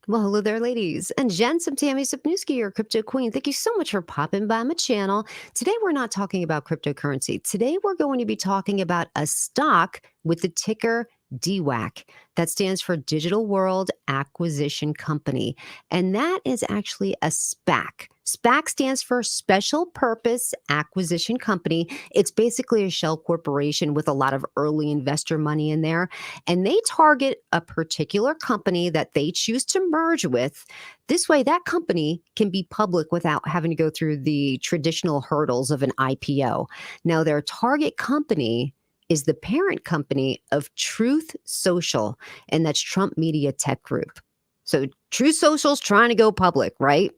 Well, hello there, ladies and gents. I'm Tammy Sapnewski, your crypto queen. Thank you so much for popping by my channel. Today, we're not talking about cryptocurrency. Today, we're going to be talking about a stock with the ticker DWAC. That stands for Digital World Acquisition Company. And that is actually a SPAC. SPAC stands for Special Purpose Acquisition Company. It's basically a shell corporation with a lot of early investor money in there, and they target a particular company that they choose to merge with. This way, that company can be public without having to go through the traditional hurdles of an IPO. Now, their target company is the parent company of Truth Social, and that's Trump Media Tech Group. So, Truth Social's trying to go public, right?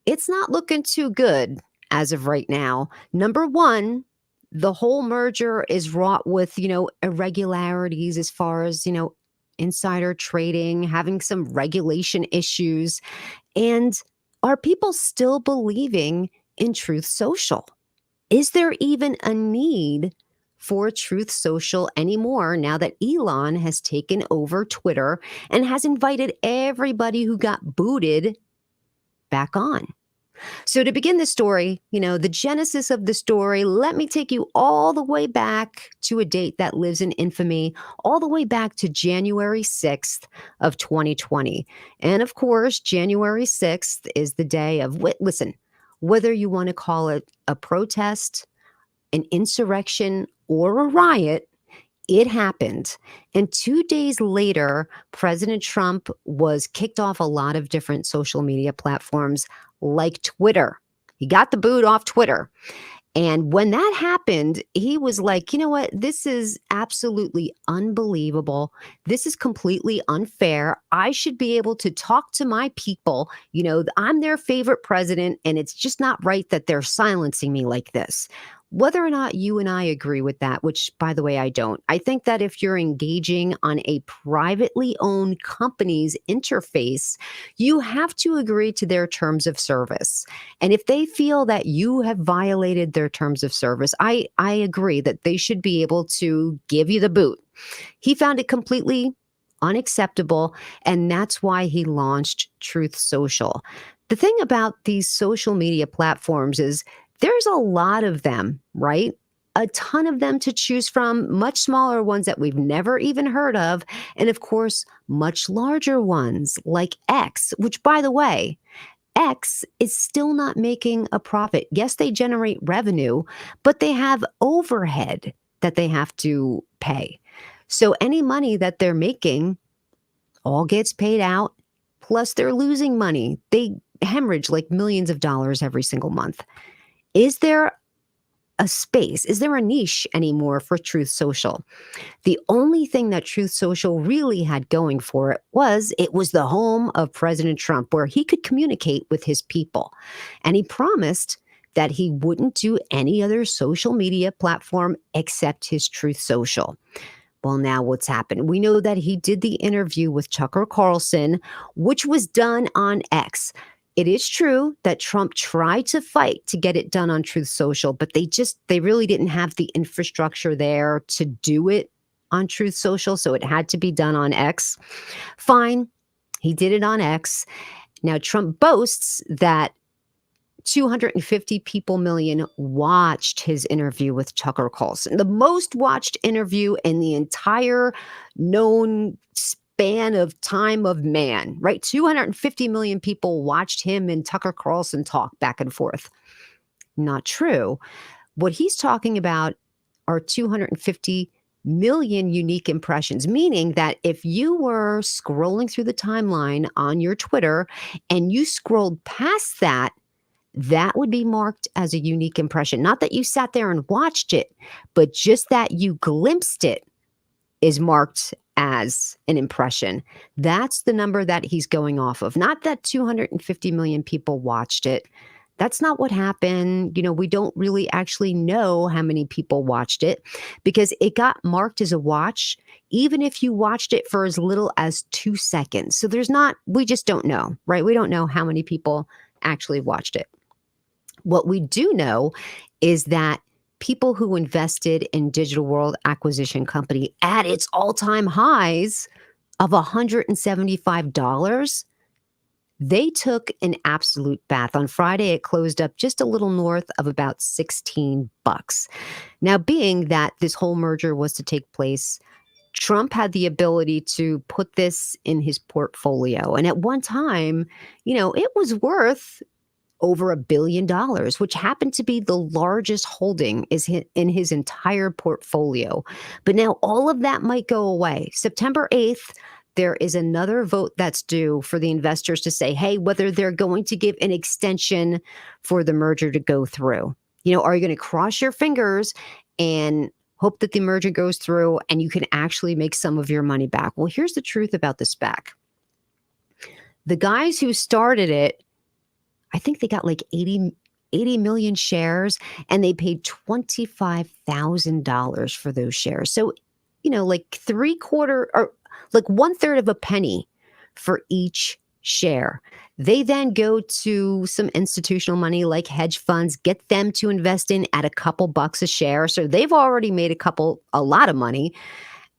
It's not looking too good as of right now. Number one, the whole merger is wrought with, irregularities as far as, insider trading, having some regulation issues. And are people still believing in Truth Social? Is there even a need for Truth Social anymore now that Elon has taken over Twitter and has invited everybody who got booted back on? So, to begin the story, the genesis of the story, let me take you all the way back to a date that lives in infamy, all the way back to January 6th of 2020. And of course, January 6th is the day of, listen, whether you want to call it a protest, an insurrection, or a riot, it happened. And 2 days later, President Trump was kicked off a lot of different social media platforms like Twitter. He got the boot off Twitter. And when that happened, he was like, you know what? This is absolutely unbelievable. This is completely unfair. I should be able to talk to my people. I'm their favorite president, and it's just not right that they're silencing me like this. Whether or not you and I agree with that, which, by the way, I don't, I think that if you're engaging on a privately owned company's interface, you have to agree to their terms of service. And if they feel that you have violated their terms of service, I agree that they should be able to give you the boot. He found it completely unacceptable, and that's why he launched Truth Social. The thing about these social media platforms is there's a lot of them, right? A ton of them to choose from, much smaller ones that we've never even heard of, and of course, much larger ones like X, which, by the way, X is still not making a profit. Yes, they generate revenue, but they have overhead that they have to pay. So any money that they're making all gets paid out, plus they're losing money. They hemorrhage like millions of dollars every single month. Is there a space? Is there a niche anymore for Truth Social? The only thing that Truth Social really had going for it was the home of President Trump, where he could communicate with his people. And he promised that he wouldn't do any other social media platform except his Truth Social. Well, now what's happened? We know that he did the interview with Tucker Carlson, which was done on X. It is true that Trump tried to fight to get it done on Truth Social, but they really didn't have the infrastructure there to do it on Truth Social, so it had to be done on X. Fine, he did it on X. Now, Trump boasts that 250 million people watched his interview with Tucker Carlson, the most watched interview in the entire known span of time of man, right? 250 million people watched him and Tucker Carlson talk back and forth. Not true. What he's talking about are 250 million unique impressions, meaning that if you were scrolling through the timeline on your Twitter and you scrolled past that, that would be marked as a unique impression. Not that you sat there and watched it, but just that you glimpsed it is marked as an impression. That's the number that he's going off of. Not that 250 million people watched it. That's not what happened. We don't really actually know how many people watched it because it got marked as a watch, even if you watched it for as little as 2 seconds. So we just don't know, right? We don't know how many people actually watched it. What we do know is that people who invested in Digital World Acquisition Company at its all-time highs of $175, they took an absolute bath. On Friday, it closed up just a little north of about 16 bucks. Now, being that this whole merger was to take place, Trump had the ability to put this in his portfolio. And at one time, it was worth over $1 billion, which happened to be the largest holding in his entire portfolio. But now all of that might go away. September 8th, there is another vote that's due for the investors to say, hey, whether they're going to give an extension for the merger to go through. Are you going to cross your fingers and hope that the merger goes through and you can actually make some of your money back? Well, here's the truth about the SPAC. The guys who started it, I think they got like 80 million shares, and they paid $25,000 for those shares. So, like 3/4 or like 1/3 of a penny for each share. They then go to some institutional money like hedge funds, get them to invest in at a couple bucks a share. So they've already made a lot of money.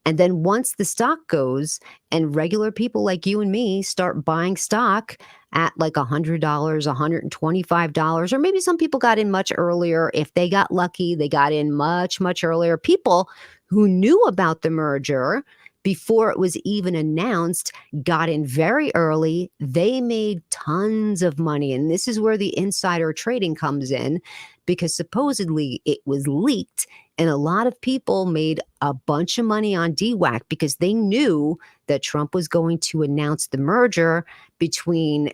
And then once the stock goes and regular people like you and me start buying stock at like $100, $125, or maybe some people got in much earlier. If they got lucky, they got in much, much earlier. People who knew about the merger before it was even announced got in very early. They made tons of money. And this is where the insider trading comes in, because supposedly it was leaked. And a lot of people made a bunch of money on DWAC because they knew that Trump was going to announce the merger between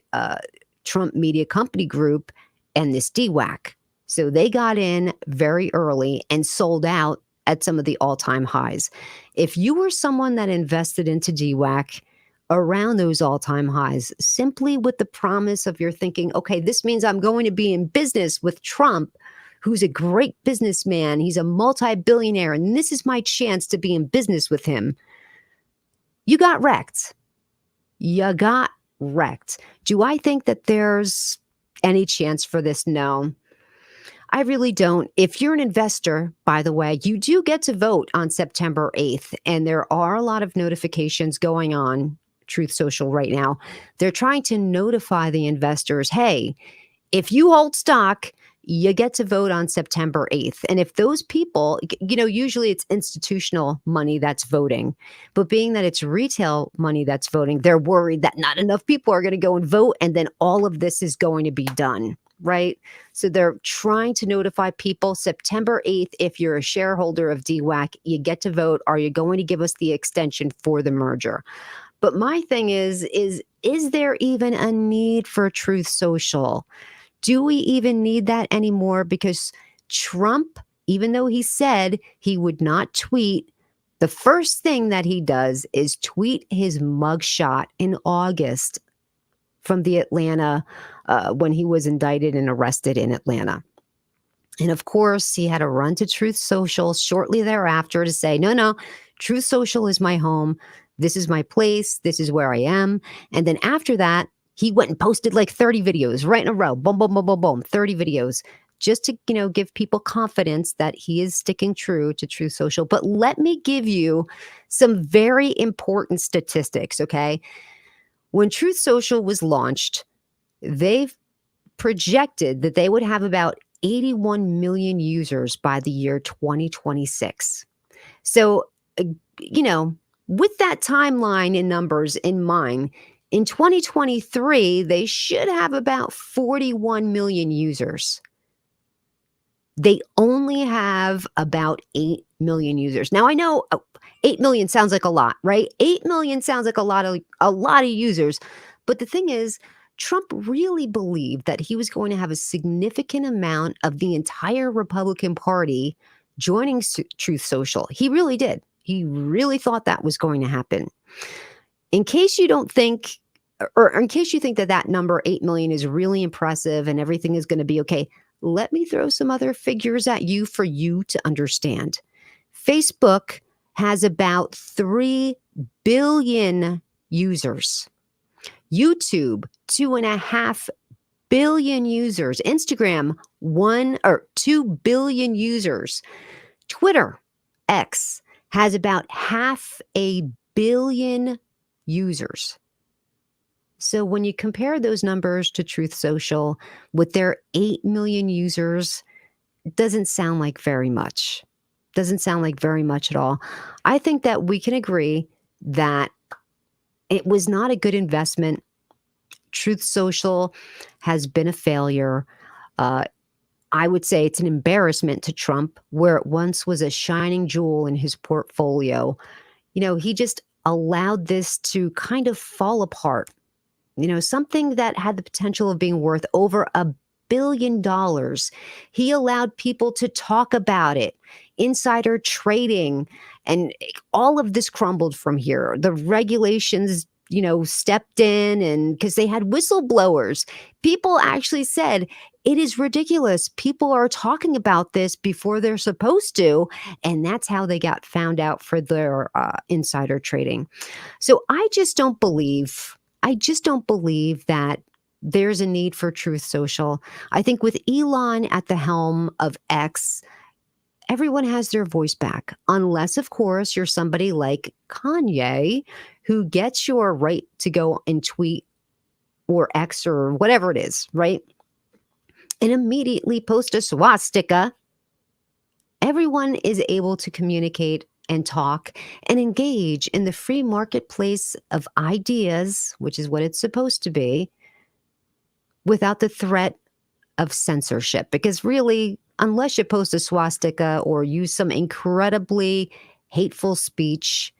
Trump Media Company Group and this DWAC. So they got in very early and sold out at some of the all-time highs. If you were someone that invested into DWAC around those all-time highs, simply with the promise of your thinking, okay, this means I'm going to be in business with Trump, who's a great businessman. He's a multi-billionaire, and this is my chance to be in business with him. You got wrecked. You got wrecked. Do I think that there's any chance for this? No, I really don't. If you're an investor, by the way, you do get to vote on September 8th, and there are a lot of notifications going on Truth Social right now. They're trying to notify the investors, hey, if you hold stock, you get to vote on September 8th. And if those people, usually it's institutional money that's voting, but being that it's retail money that's voting, they're worried that not enough people are going to go and vote. And then all of this is going to be done, right? So they're trying to notify people September 8th. If you're a shareholder of DWAC, you get to vote. Are you going to give us the extension for the merger? But my thing is there even a need for Truth Social? Do we even need that anymore? Because Trump, even though he said he would not tweet, the first thing that he does is tweet his mugshot in August from the Atlanta, when he was indicted and arrested in Atlanta. And of course, he had to run to Truth Social shortly thereafter to say, no, Truth Social is my home. This is my place. This is where I am. And then after that, he went and posted like 30 videos right in a row. Boom, boom, boom, boom, boom. 30 videos just to, give people confidence that he is sticking true to Truth Social. But let me give you some very important statistics, okay? When Truth Social was launched, they've projected that they would have about 81 million users by the year 2026. So, with that timeline and numbers in mind, in 2023, they should have about 41 million users. They only have about 8 million users. Now, I know 8 million sounds like a lot, right? 8 million sounds like a lot of users. But the thing is, Trump really believed that he was going to have a significant amount of the entire Republican Party joining Truth Social. He really did. He really thought that was going to happen. In case you don't think, or in case you think that number 8 million is really impressive and everything is going to be okay, let me throw some other figures at you for you to understand. Facebook has about 3 billion users. YouTube, 2.5 billion users. Instagram, 2 billion users. Twitter, X, has about 500 million users. So when you compare those numbers to Truth Social with their 8 million users, it doesn't sound like very much. Doesn't sound like very much at all. I think that we can agree that it was not a good investment. Truth Social has been a failure. Uh, I would say it's an embarrassment to Trump, where it once was a shining jewel in his portfolio. He just allowed this to kind of fall apart. Something that had the potential of being worth over $1 billion. He allowed people to talk about it, insider trading, and all of this crumbled from here. The regulations, stepped in, and because they had whistleblowers, people actually said, it is ridiculous. People are talking about this before they're supposed to. And that's how they got found out for their insider trading. So I just don't believe that there's a need for Truth Social. I think with Elon at the helm of X, everyone has their voice back, unless, of course, you're somebody like Kanye, who gets your right to go and tweet or X or whatever it is, right? And immediately post a swastika. Everyone is able to communicate and talk and engage in the free marketplace of ideas, which is what it's supposed to be, without the threat of censorship. Because really, unless you post a swastika or use some incredibly hateful speech,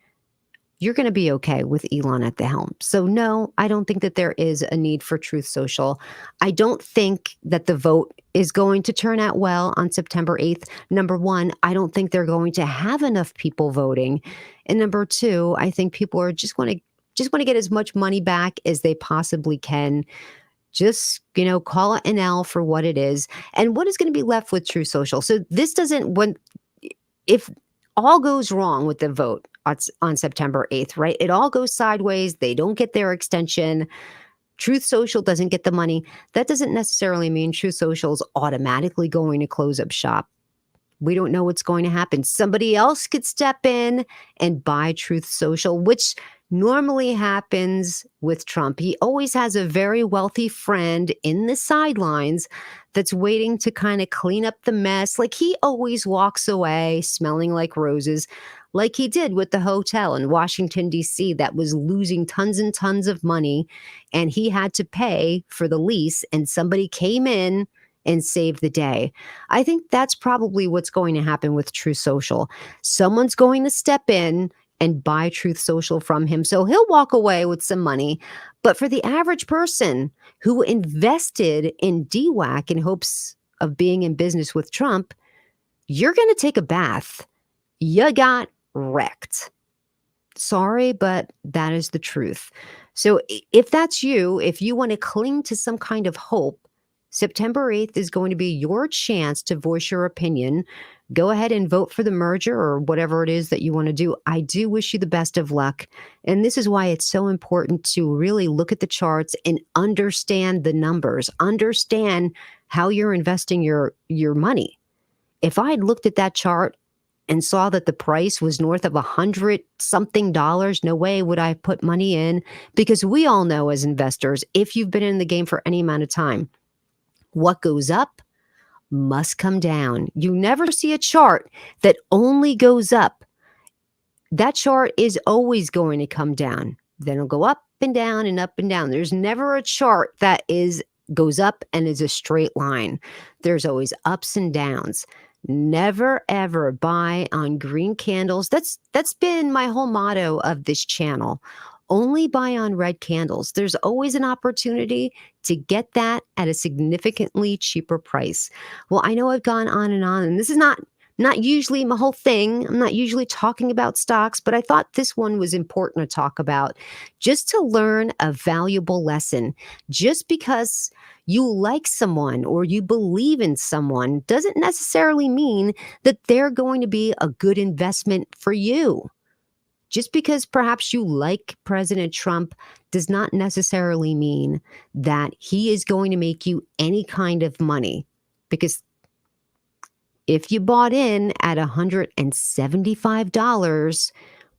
you're going to be okay with Elon at the helm. So no, I don't think that there is a need for Truth Social. I don't think that the vote is going to turn out well on September 8th. Number one, I don't think they're going to have enough people voting. And number two, I think people are just want to get as much money back as they possibly can. Just, call it an L for what it is. And what is going to be left with Truth Social? So this doesn't, if all goes wrong with the vote on September 8th, right? It all goes sideways. They don't get their extension. Truth Social doesn't get the money. That doesn't necessarily mean Truth Social is automatically going to close up shop. We don't know what's going to happen. Somebody else could step in and buy Truth Social, which normally happens with Trump. He always has a very wealthy friend in the sidelines that's waiting to kind of clean up the mess. Like he always walks away smelling like roses, like he did with the hotel in Washington, D.C. that was losing tons and tons of money, and he had to pay for the lease, and somebody came in and saved the day. I think that's probably what's going to happen with Truth Social. Someone's going to step in and buy Truth Social from him. So he'll walk away with some money. But for the average person who invested in DWAC in hopes of being in business with Trump, you're going to take a bath. You got wrecked. Sorry, but that is the truth. So if that's you, if you want to cling to some kind of hope, September 8th is going to be your chance to voice your opinion. Go ahead and vote for the merger or whatever it is that you want to do. I do wish you the best of luck. And this is why it's so important to really look at the charts and understand the numbers, understand how you're investing your money. If I had looked at that chart and saw that the price was north of $100-something, no way would I put money in, because we all know as investors, if you've been in the game for any amount of time, what goes up must come down. You never see a chart that only goes up. That chart is always going to come down. Then it'll go up and down and up and down. There's never a chart that goes up and is a straight line. There's always ups and downs. Never ever buy on green candles. That's been my whole motto of this channel. Only buy on red candles. There's always an opportunity to get that at a significantly cheaper price. Well, I know I've gone on, and this is not usually my whole thing. I'm not usually talking about stocks, but I thought this one was important to talk about just to learn a valuable lesson. Just because you like someone or you believe in someone doesn't necessarily mean that they're going to be a good investment for you. Just because perhaps you like President Trump does not necessarily mean that he is going to make you any kind of money. Because if you bought in at $175,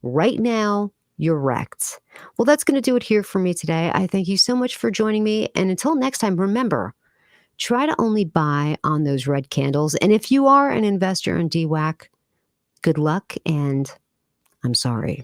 right now you're wrecked. Well, that's going to do it here for me today. I thank you so much for joining me. And until next time, remember, try to only buy on those red candles. And if you are an investor in DWAC, good luck and I'm sorry.